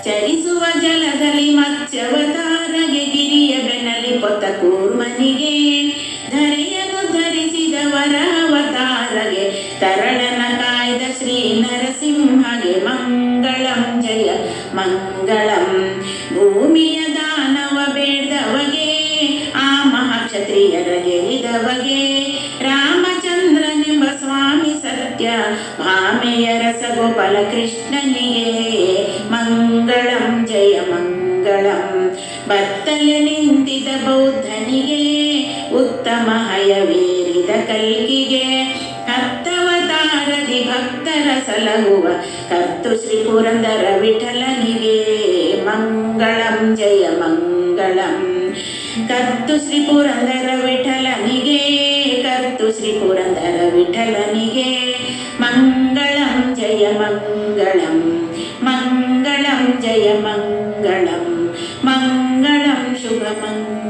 ಚರಿಸುವ ಜಲದಲ್ಲಿ ಮತ್ಸ್ಯವತಾರಗೆ ಗಿರಿಯ ಬೆನ್ನಲಿ ಪೊತ್ತ ಕೂರ್ಮನಿಗೆ ಧರೆಯನ್ನು ಧರಿಸಿದವರ ಅವತಾರಗೆ ತರಳನ ಕಾಯ್ದ ಶ್ರೀ ನರಸಿಂಹಗೆ ಮಂಗಳಂ ಜಯ ಮಂಗಳಂ. ಭೂಮಿಯ ದಾನವ ಬೇಡ್ದವಗೆ ಆ ಮಹಾಕ್ಷತ್ರಿಯರ ಗೆಲಿದವಗೆ ರಾಮಚಂದ್ರನೆಂಬ ಸ್ವಾಮಿ ಸತ್ಯ ಭಾಮೆಯ ರಸ ಗೋಪಾಲ ಕೃಷ್ಣನಿಗೆ ಮಂಗಳಂ ಜಯ ಮಂಗಳಂ. ಬತ್ತಲೆ ನಿಂತಿದ ಬೌದ್ಧನಿಗೆ ಉತ್ತಮ ಹಯವೇರಿದ ಕಲ್ಕಿಗೆ ಹತ್ತವತಾರದಿ ಭಕ್ತರ ಸಲಹುವ ಕರ್ತು ಶ್ರೀ ಪುರಂದರ ವಿಠಲನಿಗೆ ಮಂಗಳಂ ಜಯ ಮಂಗಳಂ. ಕರ್ತು ಶ್ರೀ ಪುರಂದರ ವಿಠಲನಿಗೆ ಕರ್ತು ಶ್ರೀ ಪುರಂದರ ವಿಠಲನಿಗೆ ಮಂಗಳಂ ಜಯ ಮಂಗಳಂ. ಮಂಗಳಂ ಜಯ ಮಂಗಳಂ. ಮಂಗಳಂ ಶುಭ ಮಂಗಳಂ.